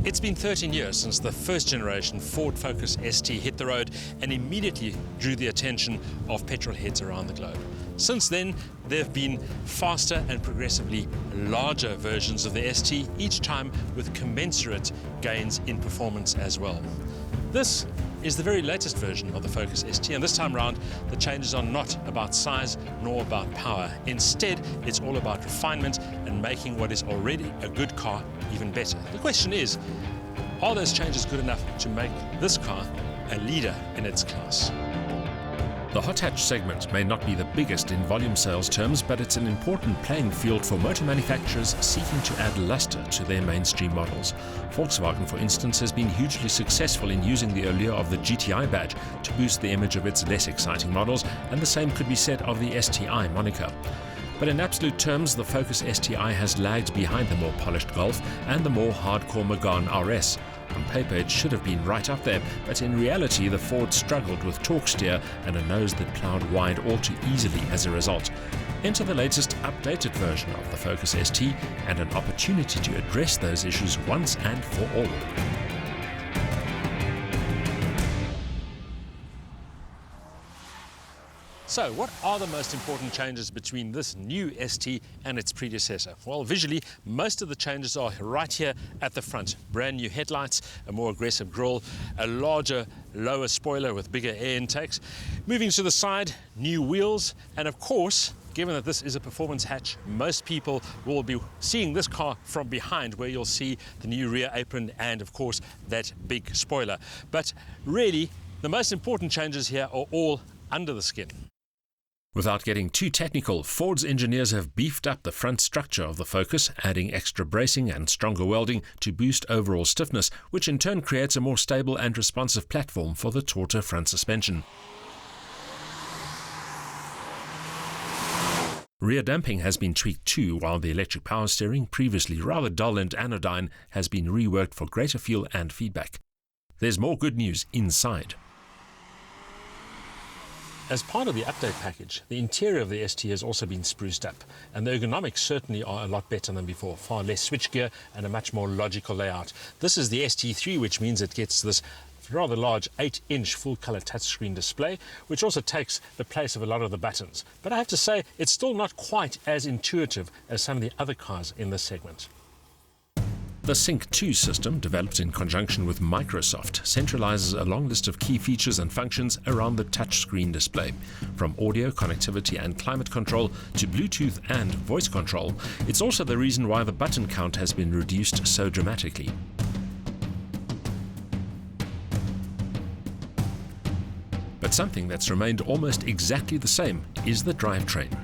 It's been 13 years since the first generation Ford Focus ST hit the road and immediately drew the attention of petrol heads around the globe. Since then, there have been faster and progressively larger versions of the ST, each time with commensurate gains in performance as well. This is the very latest version of the Focus ST, and this time round the changes are not about size nor about power. Instead, it's all about refinement and making what is already a good car even better. The question is, are those changes good enough to make this car a leader in its class? The hot hatch segment may not be the biggest in volume sales terms, but it's an important playing field for motor manufacturers seeking to add luster to their mainstream models. Volkswagen, for instance, has been hugely successful in using the allure of the GTI badge to boost the image of its less exciting models, and the same could be said of the STI moniker. But in absolute terms, the Focus STI has lagged behind the more polished Golf and the more hardcore Megane RS. On paper, it should have been right up there, but in reality, the Ford struggled with torque steer and a nose that ploughed wide all too easily as a result. Enter the latest updated version of the Focus ST and an opportunity to address those issues once and for all. So, what are the most important changes between this new ST and its predecessor? Well, visually, most of the changes are right here at the front. Brand new headlights, a more aggressive grille, a larger, lower spoiler with bigger air intakes. Moving to the side, new wheels, and of course, given that this is a performance hatch, most people will be seeing this car from behind, where you'll see the new rear apron and, of course, that big spoiler. But really, the most important changes here are all under the skin. Without getting too technical, Ford's engineers have beefed up the front structure of the Focus, adding extra bracing and stronger welding to boost overall stiffness, which in turn creates a more stable and responsive platform for the tauter front suspension. Rear damping has been tweaked too, while the electric power steering, previously rather dull and anodyne, has been reworked for greater feel and feedback. There's more good news inside. As part of the update package, the interior of the ST has also been spruced up, and the ergonomics certainly are a lot better than before. Far less switchgear and a much more logical layout. This is the ST3, which means it gets this rather large 8-inch full-color touchscreen display, which also takes the place of a lot of the buttons. But I have to say, it's still not quite as intuitive as some of the other cars in this segment. The Sync 2 system, developed in conjunction with Microsoft, centralizes a long list of key features and functions around the touchscreen display. From audio, connectivity and climate control to Bluetooth and voice control, it's also the reason why the button count has been reduced so dramatically. But something that's remained almost exactly the same is the drivetrain.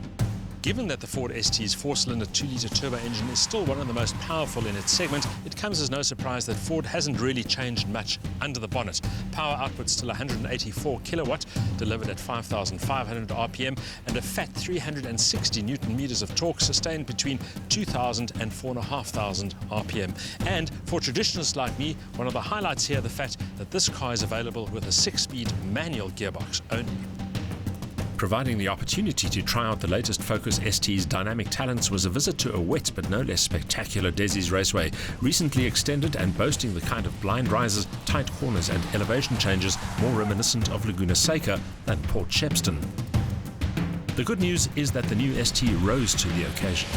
Given that the Ford ST's 4-cylinder 2-litre turbo engine is still one of the most powerful in its segment, it comes as no surprise that Ford hasn't really changed much under the bonnet. Power output still 184 kilowatt, delivered at 5,500 RPM, and a fat 360 newton meters of torque sustained between 2,000 and 4,500 RPM. And for traditionalists like me, one of the highlights here, the fact that this car is available with a 6-speed manual gearbox only. Providing the opportunity to try out the latest Focus ST's dynamic talents was a visit to a wet but no less spectacular Desi's Raceway, recently extended and boasting the kind of blind rises, tight corners and elevation changes more reminiscent of Laguna Seca than Port Shepstone. The good news is that the new ST rose to the occasion.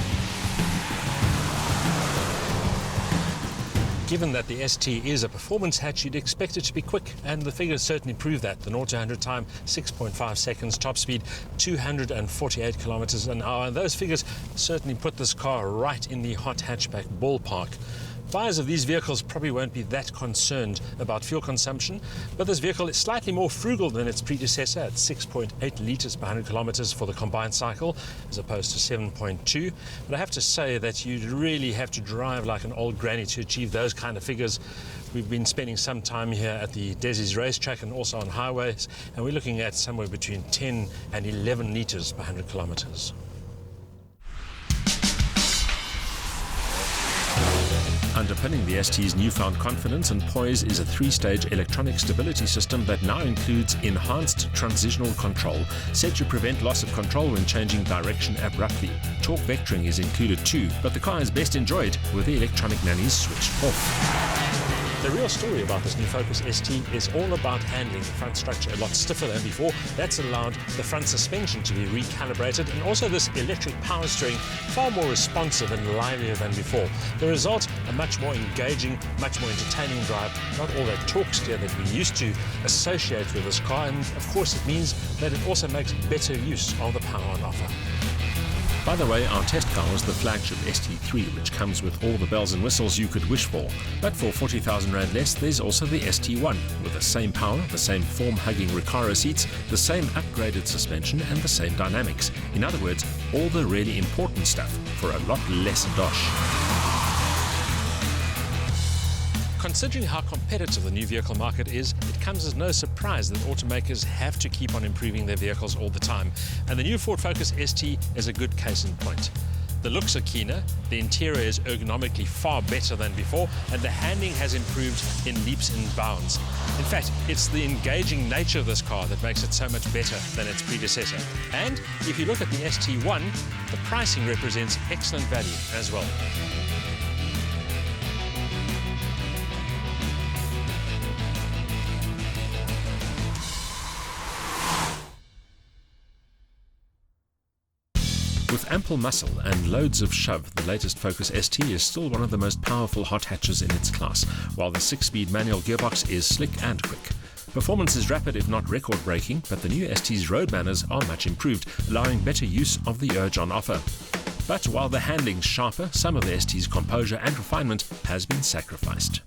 Given that the ST is a performance hatch, you'd expect it to be quick, and the figures certainly prove that. The 0 to 100 time, 6.5 seconds, top speed 248 kilometers an hour. And those figures certainly put this car right in the hot hatchback ballpark. Buyers of these vehicles probably won't be that concerned about fuel consumption, but this vehicle is slightly more frugal than its predecessor at 6.8 litres per 100 kilometers for the combined cycle, as opposed to 7.2. But I have to say that you'd really have to drive like an old granny to achieve those kind of figures. We've been spending some time here at the Desi's racetrack and also on highways, and we're looking at somewhere between 10 and 11 litres per 100 kilometers. Underpinning the ST's newfound confidence and poise is a 3-stage electronic stability system that now includes enhanced transitional control, set to prevent loss of control when changing direction abruptly. Torque vectoring is included too, but the car is best enjoyed with the electronic nannies switched off. The real story about this new Focus ST is all about handling the front structure a lot stiffer than before. That's allowed the front suspension to be recalibrated, and also this electric power steering far more responsive and livelier than before. The result, a much more engaging, much more entertaining drive, not all that torque steer that we used to associate with this car, and of course it means that it also makes better use of the power on offer. By the way, our test car was the flagship ST3, which comes with all the bells and whistles you could wish for. But for 40,000 Rand less, there's also the ST1, with the same power, the same form-hugging Recaro seats, the same upgraded suspension and the same dynamics. In other words, all the really important stuff for a lot less dosh. Considering how competitive the new vehicle market is, it comes as no surprise that automakers have to keep on improving their vehicles all the time. And the new Ford Focus ST is a good case in point. The looks are keener, the interior is ergonomically far better than before, and the handling has improved in leaps and bounds. In fact, it's the engaging nature of this car that makes it so much better than its predecessor. And if you look at the ST1, the pricing represents excellent value as well. With ample muscle and loads of shove, the latest Focus ST is still one of the most powerful hot hatches in its class, while the 6-speed manual gearbox is slick and quick. Performance is rapid if not record-breaking, but the new ST's road manners are much improved, allowing better use of the urge on offer. But while the handling's sharper, some of the ST's composure and refinement has been sacrificed.